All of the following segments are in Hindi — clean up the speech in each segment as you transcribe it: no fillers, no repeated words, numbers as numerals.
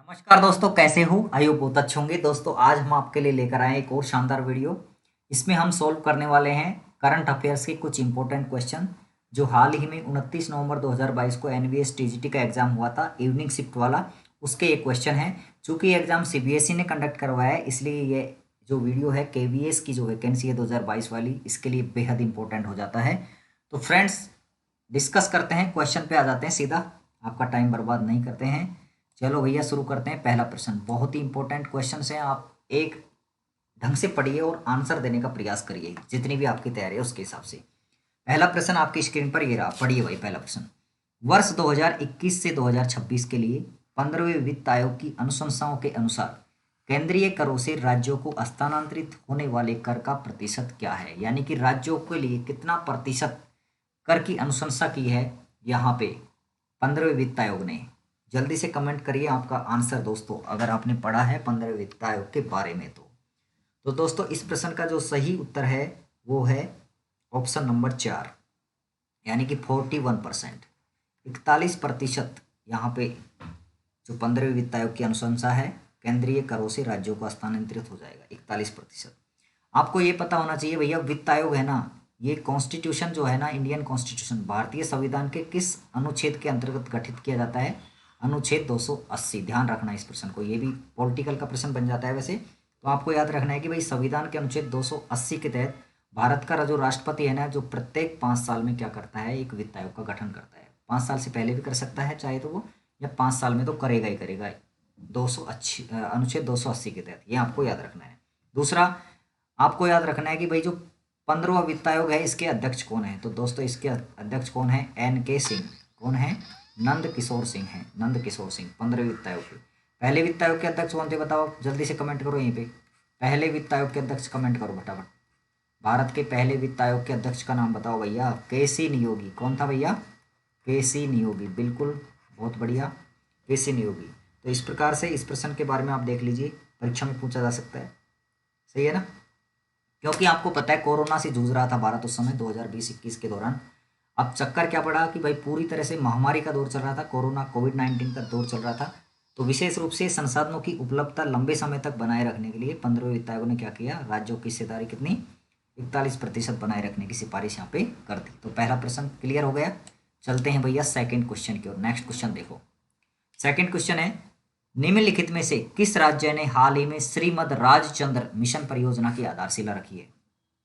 नमस्कार दोस्तों, कैसे हो? आई होप बहुत अच्छे होंगे। दोस्तों आज हम आपके लिए लेकर आए एक और शानदार वीडियो। इसमें हम सॉल्व करने वाले हैं करंट अफेयर्स के कुछ इंपॉर्टेंट क्वेश्चन जो हाल ही में 29 नवंबर 2022 को एनवीएस टीजीटी का एग्जाम हुआ था, इवनिंग शिफ्ट वाला। उसके ये क्वेश्चन है। चूंकि ये एग्जाम सीबीएसई ने कंडक्ट करवाया है, इसलिए ये जो वीडियो है केवीएस की जो वैकेंसी है 2022 वाली, इसके लिए बेहद इंपॉर्टेंट हो जाता है। तो फ्रेंड्स, डिस्कस करते हैं, क्वेश्चन पे आ जाते हैं सीधा। आपका टाइम बर्बाद नहीं करते हैं। चलो भैया शुरू करते हैं। पहला प्रश्न बहुत ही इंपॉर्टेंट क्वेश्चन है। आप एक ढंग से पढ़िए और आंसर देने का प्रयास करिए, जितनी भी आपकी तैयारी है उसके हिसाब से। पहला प्रश्न आपकी स्क्रीन पर ये रहा, पढ़िए भाई। पहला प्रश्न, वर्ष 2021 से 2026 के लिए 15वें वित्त आयोग की अनुशंसाओं के अनुसार केंद्रीय करों से राज्यों को हस्तांतरित होने वाले कर का प्रतिशत क्या है? यानी कि राज्यों के लिए कितना प्रतिशत कर की अनुशंसा की है यहाँ पे 15वें वित्त आयोग ने। जल्दी से कमेंट करिए आपका आंसर दोस्तों, अगर आपने पढ़ा है 15वें वित्त आयोग के बारे में। तो दोस्तों इस प्रश्न का जो सही उत्तर है वो है ऑप्शन नंबर 4, यानी कि 41%। 41% यहाँ पे जो 15वें वित्त आयोग की अनुशंसा है, केंद्रीय करों से राज्यों को हस्तांतरित हो जाएगा 41%। आपको ये पता होना चाहिए भैया, वित्त आयोग है ना, ये कॉन्स्टिट्यूशन जो है ना, इंडियन कॉन्स्टिट्यूशन, भारतीय संविधान के किस अनुच्छेद के अंतर्गत गठित किया जाता है? अनुच्छेद 280। ध्यान रखना इस प्रश्न को, ये भी पॉलिटिकल का प्रश्न बन जाता है वैसे। तो आपको याद रखना है कि भाई संविधान के अनुच्छेद 280 के तहत भारत का जो राष्ट्रपति है ना, जो प्रत्येक 5 साल में क्या करता है, एक वित्त आयोग का गठन करता है। 5 साल से पहले भी कर सकता है चाहे तो वो, या 5 साल में तो करेगा ही करेगा। 280 अनुच्छेद 280 के तहत, ये आपको याद रखना है। दूसरा आपको याद रखना है कि भाई जो 15वां वित्त आयोग है, इसके अध्यक्ष कौन है? तो दोस्तों इसके अध्यक्ष कौन है? NK सिंह। कौन है? नंद किशोर सिंह है। नंद किशोर सिंह 15वें वित्त आयोग के। पहले वित्त आयोग के अध्यक्ष कौन थे बताओ? जल्दी से कमेंट करो यहीं पे। पहले वित्त आयोग के अध्यक्ष कमेंट करो फटाफट। भारत के पहले वित्त आयोग के अध्यक्ष का नाम बताओ भैया। KC नियोगी। कौन था भैया? KC नियोगी, बिल्कुल, बहुत बढ़िया, KC नियोगी। तो इस प्रकार से इस प्रश्न के बारे में आप देख लीजिए, परीक्षा में पूछा जा सकता है। सही है ना? क्योंकि आपको पता है कोरोना से जूझ रहा था भारत उस समय 2020-21 के दौरान। अब चक्कर क्या पड़ा कि भाई पूरी तरह से महामारी का दौर चल रहा था, कोरोना कोविड-19 का दौर चल रहा था। तो विशेष रूप से संसाधनों की उपलब्धता लंबे समय तक बनाए रखने के लिए 15वें वित्त आयोग ने क्या किया? राज्यों की हिस्सेदारी कितनी? 41% बनाए रखने की सिफारिश यहाँ पे कर दी। तो पहला प्रश्न क्लियर हो गया। चलते हैं भैया सेकंड क्वेश्चन की ओर। नेक्स्ट क्वेश्चन देखो। सेकंड क्वेश्चन है, निम्नलिखित में से किस राज्य ने हाल ही में श्रीमद राजचंद्र मिशन परियोजना की आधारशिला रखी है?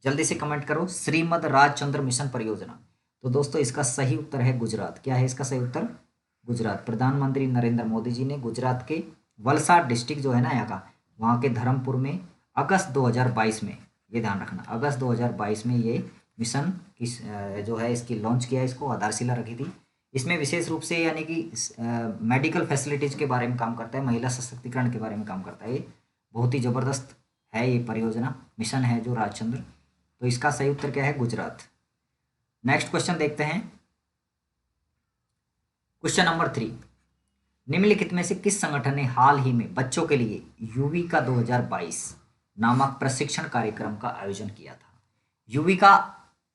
जल्दी से कमेंट करो, श्रीमद राजचंद्र मिशन परियोजना। तो दोस्तों इसका सही उत्तर है गुजरात। क्या है इसका सही उत्तर? गुजरात। प्रधानमंत्री नरेंद्र मोदी जी ने गुजरात के वलसाड डिस्ट्रिक्ट जो है ना यहाँ का, वहाँ के धर्मपुर में अगस्त 2022 में, ये ध्यान रखना, अगस्त 2022 में ये मिशन जो है इसकी लॉन्च किया, इसको आधारशिला रखी थी। इसमें विशेष रूप से यानी कि मेडिकल फैसिलिटीज के बारे में काम करता है, महिला सशक्तिकरण के बारे में काम करता है। ये बहुत ही ज़बरदस्त है ये परियोजना, मिशन है जो राजचंद्र। तो इसका सही उत्तर क्या है? गुजरात। नेक्स्ट क्वेश्चन देखते हैं। क्वेश्चन नंबर 3, निम्नलिखित में से किस संगठन ने हाल ही में बच्चों के लिए युविका 2022 नामक प्रशिक्षण कार्यक्रम का आयोजन किया था? युविका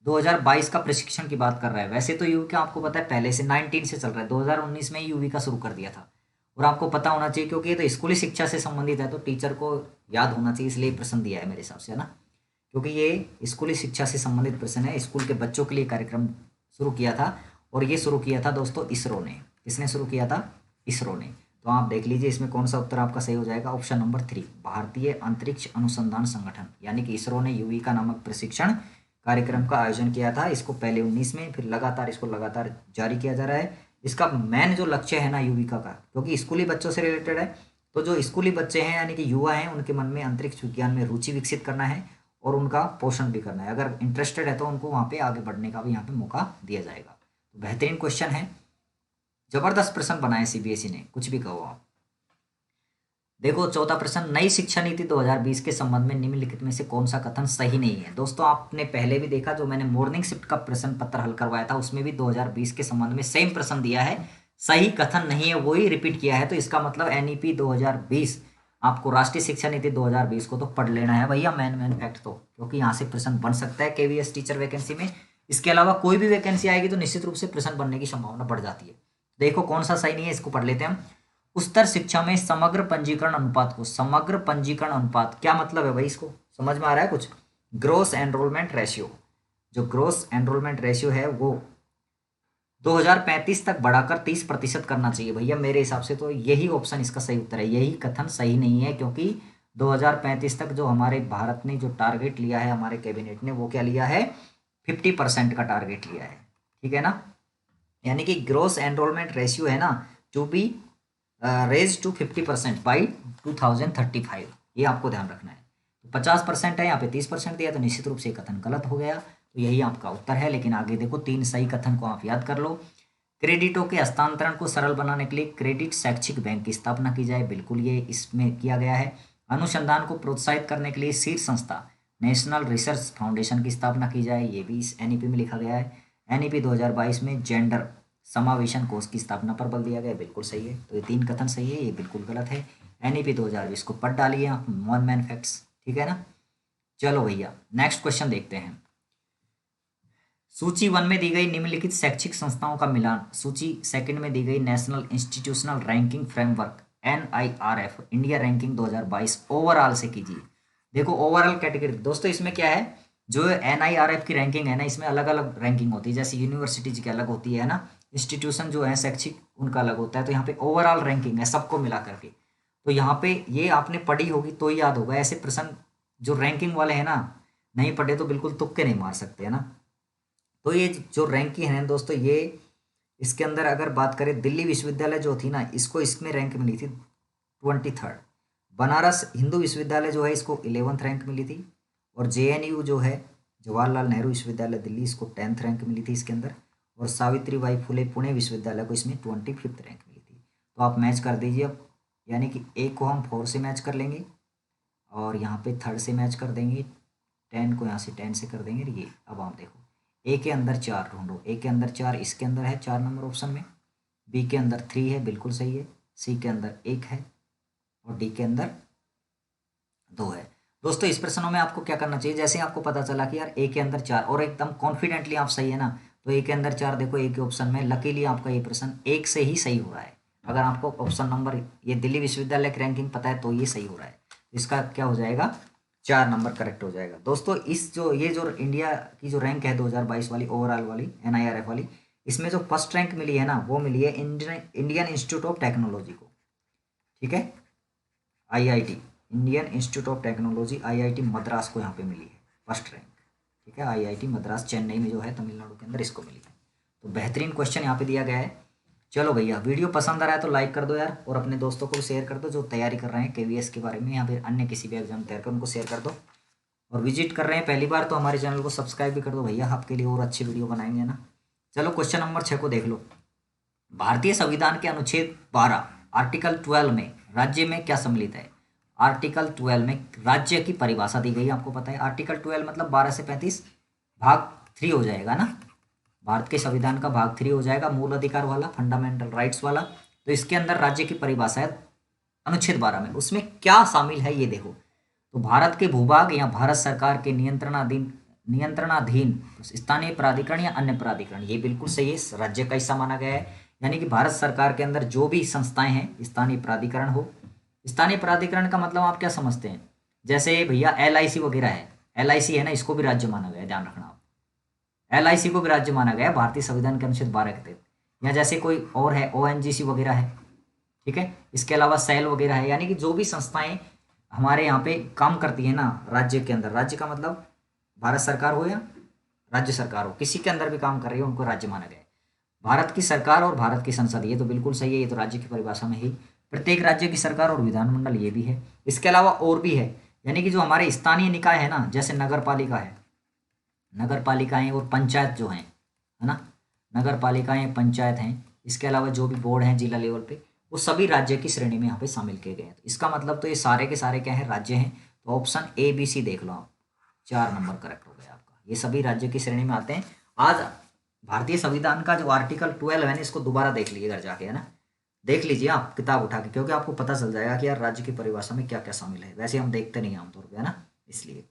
2022 का प्रशिक्षण की बात कर रहा है। वैसे तो युविका आपको पता है पहले से 19 से चल रहा है, 2019 में युविका शुरू कर दिया था। और आपको पता होना चाहिए क्योंकि ये तो स्कूली शिक्षा से संबंधित है, तो टीचर को याद होना चाहिए, इसलिए प्रश्न दिया है मेरे हिसाब से, है ना? क्योंकि ये स्कूली शिक्षा से संबंधित प्रश्न है। स्कूल के बच्चों के लिए कार्यक्रम शुरू किया था, और ये शुरू किया था दोस्तों इसरो ने। किसने शुरू किया था? इसरो ने। तो आप देख लीजिए इसमें कौन सा उत्तर आपका सही हो जाएगा। ऑप्शन नंबर 3, भारतीय अंतरिक्ष अनुसंधान संगठन, यानी कि इसरो ने युविका नामक प्रशिक्षण कार्यक्रम का आयोजन किया था। इसको पहले 19 में, फिर लगातार जारी किया जा रहा है। इसका मेन जो लक्ष्य है ना युविका का, क्योंकि स्कूली बच्चों से रिलेटेड है, तो जो स्कूली बच्चे हैं यानी कि युवा हैं, उनके मन में अंतरिक्ष विज्ञान में रुचि विकसित करना है और उनका पोषण भी करना है। अगर इंटरेस्टेड है तो उनको वहाँ पे आगे बढ़ने का भी यहाँ पे मौका दिया जाएगा। तो बेहतरीन क्वेश्चन है, जबरदस्त प्रश्न बनाए सीबीएसई ने, कुछ भी कहो आप। देखो चौथा प्रश्न, नई शिक्षा नीति 2020 के संबंध में निम्नलिखित में से कौन सा कथन सही नहीं है? दोस्तों आपने पहले भी देखा, जो मैंने मॉर्निंग शिफ्ट का प्रश्न पत्र हल करवाया था उसमें भी 2020 के संबंध में सेम प्रश्न दिया है, सही कथन नहीं है, वही रिपीट किया है। तो इसका मतलब NEP 2020, आपको राष्ट्रीय शिक्षा नीति 2020 को तो पढ़ लेना है भैया, मैन फैक्ट तो, क्योंकि यहाँ से प्रश्न बन सकता है KVS टीचर वैकेंसी में। इसके अलावा कोई भी वैकेंसी आएगी तो निश्चित रूप से प्रश्न बनने की संभावना बढ़ जाती है। देखो कौन सा सही नहीं है, इसको पढ़ लेते हैं हम। उच्चतर शिक्षा में समग्र पंजीकरण अनुपात को, समग्र पंजीकरण अनुपात क्या मतलब है भाई, इसको समझ में आ रहा है कुछ? ग्रोस एनरोलमेंट रेशियो, जो ग्रोस एनरोलमेंट रेशियो है वो 2035 तक बढ़ाकर 30% करना चाहिए भैया। मेरे हिसाब से तो यही ऑप्शन इसका सही उत्तर है, यही कथन सही नहीं है, क्योंकि 2035 तक जो हमारे भारत ने जो टारगेट लिया है, हमारे कैबिनेट ने वो क्या लिया है, 50% का टारगेट लिया है, ठीक है ना। यानी कि ग्रोस एनरोलमेंट रेशियो है ना, to be raise to 50% by 2035, ये आपको ध्यान रखना है। तो 50% है, यहाँ पे 30% दिया, तो निश्चित रूप से ये कथन गलत हो गया, तो यही आपका उत्तर है। लेकिन आगे देखो, 3 सही कथन को आप याद कर लो। क्रेडिटों के हस्तांतरण को सरल बनाने के लिए क्रेडिट शैक्षिक बैंक की स्थापना की जाए, बिल्कुल ये इसमें किया गया है। अनुसंधान को प्रोत्साहित करने के लिए शीर्ष संस्था नेशनल रिसर्च फाउंडेशन की स्थापना की जाए, ये भी इस एनईपी में लिखा गया है। एनईपी 2022 में जेंडर समावेशन कोष की स्थापना पर बल दिया गया, बिल्कुल सही है। तो ये 3 कथन सही है, ये बिल्कुल गलत है। एनईपी 2020 को पढ़ डालिए आप, वन मैन फैक्ट्स, ठीक है ना। चलो भैया नेक्स्ट क्वेश्चन देखते हैं। सूची 1 में दी गई निम्नलिखित शैक्षिक संस्थाओं का मिलान सूची 2 में दी गई national institutional ranking framework NIRF India ranking 2022 overall से कीजिए। देखो ओवरऑल कैटेगरी दोस्तों, इसमें क्या है, जो NIRF की रैंकिंग है ना, इसमें अलग अलग रैंकिंग होती है, जैसे यूनिवर्सिटीज की अलग होती है ना, इंस्टीट्यूशन जो है शैक्षिक उनका अलग होता है। तो यहाँ पे ओवरऑल रैंकिंग है सबको मिला करके। तो यहाँ पे ये आपने पढ़ी होगी तो याद होगा, ऐसे प्रश्न जो रैंकिंग वाले हैं ना, नहीं पढ़े तो बिल्कुल तुक्के नहीं मार सकते, है ना। तो ये जो रैंकिंग है दोस्तों, ये इसके अंदर अगर बात करें, दिल्ली विश्वविद्यालय जो थी ना, इसको इसमें रैंक मिली थी 23rd। बनारस हिंदू विश्वविद्यालय जो है इसको 11th रैंक मिली थी। और JNU जो है जवाहरलाल नेहरू विश्वविद्यालय दिल्ली, इसको 10th रैंक मिली थी इसके अंदर। और सावित्रीबाई फुले पुणे विश्वविद्यालय को इसमें 25th रैंक मिली थी। तो आप मैच कर दीजिए अब, यानी कि ए को हम 4 से मैच कर लेंगे, और यहाँ पे 3rd से मैच कर देंगे, 10 को यहाँ से 10 से कर देंगे। ये अब आप देखो, ए के अंदर 4 ढूंढो, ए के अंदर 4 इसके अंदर है 4 नंबर ऑप्शन में, बी के अंदर 3 है, बिल्कुल सही है, सी के अंदर 1 है, और डी के अंदर 2 है। दोस्तों इस प्रश्नों में आपको क्या करना चाहिए, जैसे आपको पता चला कि यार ए के अंदर 4 और एकदम कॉन्फिडेंटली आप सही है ना, तो ए के अंदर 4 देखो, ए के ऑप्शन में लकीली आपका ये प्रश्न 1 से ही सही हो रहा है। अगर आपको ऑप्शन नंबर ये दिल्ली विश्वविद्यालय की रैंकिंग पता है तो ये सही हो रहा है, इसका क्या हो जाएगा, 4 नंबर करेक्ट हो जाएगा। दोस्तों इस जो ये जो इंडिया की जो रैंक है 2022 वाली ओवरऑल वाली NIRF वाली, इसमें जो फर्स्ट रैंक मिली है ना, वो मिली है इंडियन इंस्टीट्यूट ऑफ टेक्नोलॉजी को, ठीक है, IIT Indian institute of technology IIT Madras को यहाँ पे मिली है फर्स्ट रैंक, ठीक है। IIT मद्रास चेन्नई में जो है तमिलनाडु के अंदर, इसको मिली है। तो बेहतरीन क्वेश्चन यहाँ पे दिया गया है। चलो भैया वीडियो पसंद आ रहा है तो लाइक कर दो यार, और अपने दोस्तों को शेयर कर दो जो तैयारी कर रहे हैं KVS के बारे में या फिर अन्य किसी भी एग्जाम तैयार कर, उनको शेयर कर दो। और विजिट कर रहे हैं पहली बार तो हमारे चैनल को सब्सक्राइब भी कर दो भैया, आपके लिए और अच्छी वीडियो बनाएंगे ना। चलो क्वेश्चन नंबर 6 को देख लो। भारतीय संविधान के अनुच्छेद 12 आर्टिकल 12 में राज्य में क्या सम्मिलित है। आर्टिकल 12 में राज्य की परिभाषा दी गई है, आपको पता है आर्टिकल 12 मतलब 12 से 35 भाग 3 हो जाएगा ना, भारत के संविधान का भाग 3 हो जाएगा, मूल अधिकार वाला, फंडामेंटल राइट्स वाला। तो इसके अंदर राज्य की परिभाषा है अनुच्छेद 12 में, उसमें क्या शामिल है ये देखो। तो भारत के भूभाग या भारत सरकार के नियंत्रणाधीन स्थानीय प्राधिकरण या अन्य प्राधिकरण, ये बिल्कुल सही है, राज्य का हिस्सा माना गया है। यानी कि भारत सरकार के अंदर जो भी संस्थाएं हैं स्थानीय प्राधिकरण हो। स्थानीय प्राधिकरण का मतलब आप क्या समझते हैं, जैसे भैया LIC वगैरह है, LIC है ना, इसको भी राज्य माना गया है, ध्यान रखना आप, LIC को भी राज्य माना गया है भारतीय संविधान के अनुच्छेद 12 के तहत। या जैसे कोई और है ONGC वगैरह है, ठीक है, इसके अलावा सेल वगैरह है, यानी कि जो भी संस्थाएं हमारे यहाँ पे काम करती है ना राज्य के अंदर, राज्य का मतलब भारत सरकार हो या राज्य सरकार हो, किसी के अंदर भी काम कर रही है उनको राज्य माना गया है। भारत की सरकार और भारत की संसद, ये तो बिल्कुल सही है, ये तो राज्य की परिभाषा में ही प्रत्येक राज्य की सरकार और विधानमंडल, ये भी है। इसके अलावा और भी है, यानी कि जो हमारे स्थानीय निकाय है ना, जैसे नगर पालिका है, नगर पालिकाएं और पंचायत जो हैं, है ना, नगर पालिकाएं पंचायत हैं, इसके अलावा जो भी बोर्ड हैं जिला लेवल पे, वो सभी राज्य की श्रेणी में यहाँ पे शामिल किए गए हैं। तो इसका मतलब तो ये सारे के सारे क्या है, राज्य हैं। तो ऑप्शन ABC देख लो आप, 4 नंबर करेक्ट हो गया आपका, ये सभी राज्य की श्रेणी में आते हैं। आज भारतीय संविधान का जो आर्टिकल 12 है ना, इसको दोबारा देख लीजिए घर जाके, है ना, देख लीजिए आप किताब उठा के, क्योंकि आपको पता चल जाएगा कि यार राज्य की परिभाषा में क्या क्या शामिल है। वैसे हम देखते नहीं आमतौर पर, है ना, इसलिए।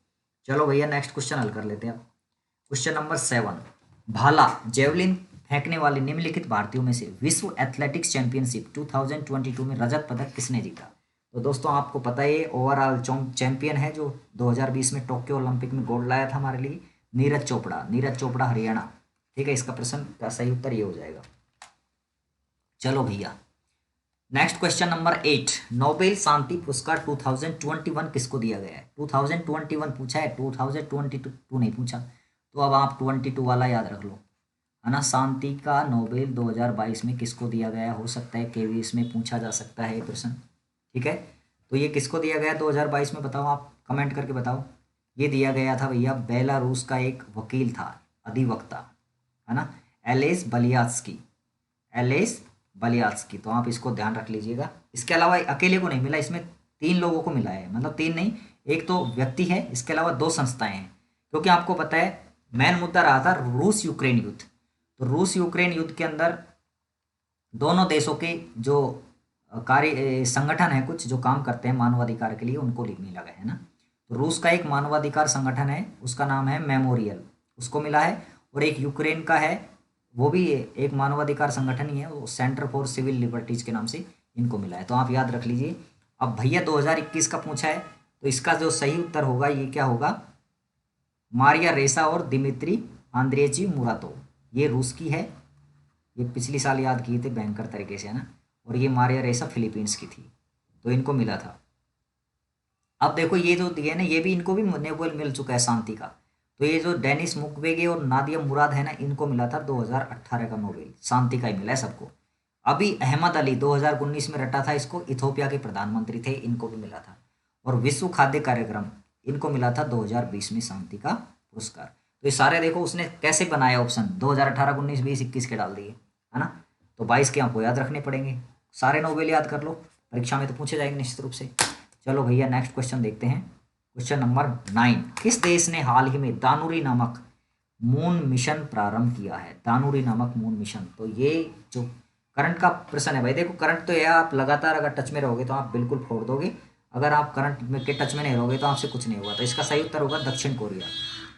चलो भैया नेक्स्ट क्वेश्चन हल कर लेते हैं। क्वेश्चन नंबर 7, भाला जेवलिन फेंकने वाले निम्नलिखित भारतीयों में से विश्व एथलेटिक्स चैंपियनशिप 2022 में रजत पदक किसने जीता? तो दोस्तों आपको पता है ओवरऑल चैंपियन है जो 2020 में टोक्यो ओलंपिक में गोल्ड लाया था हमारे लिए, नीरज चोपड़ा हरियाणा। ठीक है, इसका प्रश्न का सही उत्तर ये हो जाएगा। चलो भैया, नेक्स्ट क्वेश्चन नंबर 8, नोबेल शांति पुरस्कार 2021 किसको दिया गया है? 2021 पूछा है, 2022 नहीं पूछा, तो अब आप 22 वाला याद रख लो, है ना। शांति का नोबेल 2022 में किसको दिया गया? हो सकता है केवीएस में पूछा जा सकता है ये प्रश्न। ठीक है, तो ये किसको दिया गया 2022 में? बताओ, आप कमेंट करके बताओ। ये दिया गया था भैया बेलारूस का एक वकील था, अधिवक्ता, है ना, एलेस बलियात्स्की। तो आप इसको ध्यान रख लीजिएगा। इसके अलावा अकेले को नहीं मिला, इसमें 3 लोगों को मिला है, मतलब 3 नहीं, एक तो व्यक्ति है, इसके अलावा 2 संस्थाएं हैं। क्योंकि आपको पता है मेन मुद्दा रहा था रूस यूक्रेन युद्ध, तो रूस यूक्रेन युद्ध के अंदर दोनों देशों के जो कार्य संगठन है, कुछ जो काम करते हैं मानवाधिकार के लिए, उनको मिला गया है ना। तो रूस का एक मानवाधिकार संगठन है, उसका नाम है मेमोरियल, उसको मिला है। और एक यूक्रेन का है, वो भी एक मानवाधिकार संगठन ही है, वो सेंटर फॉर सिविल लिबर्टीज के नाम से इनको मिला है। तो आप याद रख लीजिए। अब भैया 2021 का पूछा है, तो इसका जो सही उत्तर होगा ये क्या होगा? मारिया रेसा और दिमित्री आंद्रेची मुरातोव। ये रूस की है, ये पिछली साल याद किए थे भयंकर तरीके से, है ना। और ये मारिया रेसा फिलीपींस की थी, तो इनको मिला था। अब देखो ये जो दिए ना, ये भी इनको भी नोबेल मिल चुका है शांति का। तो ये जो डेनिस मुक्वेगे और नादिया मुराद है ना, इनको मिला था 2018 का नोबेल, शांति का ही मिला है सबको। अभी अहमद अली 2019 में रटा था इसको, इथोपिया के प्रधानमंत्री थे, इनको भी मिला था। और विश्व खाद्य कार्यक्रम इनको मिला था 2020 में शांति का पुरस्कार। तो ये सारे देखो उसने कैसे बनाया ऑप्शन, 2018, 19, 20, 21 के डाल दिए, है ना। तो 22 के आपको याद रखने पड़ेंगे, सारे नोबेल याद कर लो, परीक्षा में तो पूछे जाएंगे निश्चित रूप से। चलो भैया नेक्स्ट क्वेश्चन देखते हैं। क्वेश्चन नंबर 9, किस देश ने हाल ही में दानुरी नामक मून मिशन प्रारंभ किया है? दानुरी नामक मून मिशन, तो ये जो करंट का प्रश्न है भाई, देखो करंट तो यह आप लगातार अगर टच में रहोगे तो आप बिल्कुल फोड़ दोगे, अगर आप करंट में के टच में नहीं रहोगे तो आपसे कुछ नहीं होगा। तो इसका सही उत्तर होगा दक्षिण कोरिया।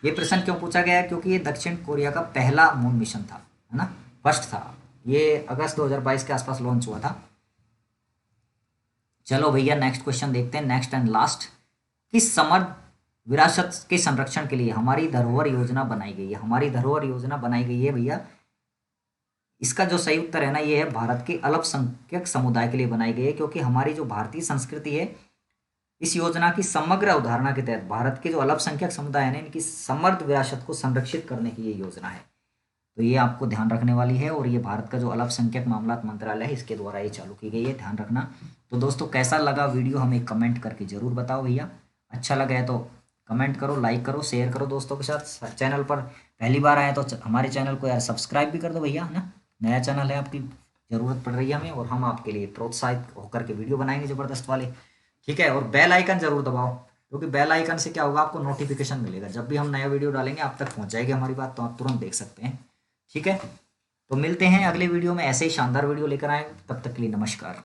ये प्रश्न क्यों पूछा गया है? क्योंकि ये दक्षिण कोरिया का पहला मून मिशन था, है ना, फर्स्ट था। ये अगस्त 2022 के आसपास लॉन्च हुआ था। चलो भैया नेक्स्ट क्वेश्चन देखते हैं, नेक्स्ट एंड लास्ट। किस समृद्ध विरासत के संरक्षण के लिए हमारी धरोहर योजना बनाई गई है? हमारी धरोहर योजना बनाई गई है भैया, इसका जो सही उत्तर है ना, ये है भारत के अल्पसंख्यक समुदाय के लिए बनाई गई है। क्योंकि हमारी जो भारतीय संस्कृति है, इस योजना की समग्र अवधारणा के तहत भारत के जो अल्पसंख्यक समुदाय है, इनकी समृद्ध विरासत को संरक्षित करने की ये योजना है। तो ये आपको ध्यान रखने वाली है, और ये भारत का जो अल्पसंख्यक मामलात मंत्रालय है, इसके द्वारा ये चालू की गई है, ध्यान रखना। तो दोस्तों कैसा लगा वीडियो हमें कमेंट करके जरूर बताओ भैया। अच्छा लगा है तो कमेंट करो, लाइक करो, शेयर करो दोस्तों के साथ। चैनल पर पहली बार आए तो हमारे चैनल को यार सब्सक्राइब भी कर दो भैया, है ना। नया चैनल है, आपकी ज़रूरत पड़ रही है हमें, और हम आपके लिए प्रोत्साहित होकर के वीडियो बनाएंगे ज़बरदस्त वाले। ठीक है, और बेल आइकन जरूर दबाओ, क्योंकि बेल आइकन से क्या होगा, आपको नोटिफिकेशन मिलेगा जब भी हम नया वीडियो डालेंगे, आप तक पहुंच जाएगी हमारी बात, तो आप तुरंत देख सकते हैं। ठीक है, तो मिलते हैं अगले वीडियो में, ऐसे ही शानदार वीडियो लेकर आए, तब तक के लिए नमस्कार।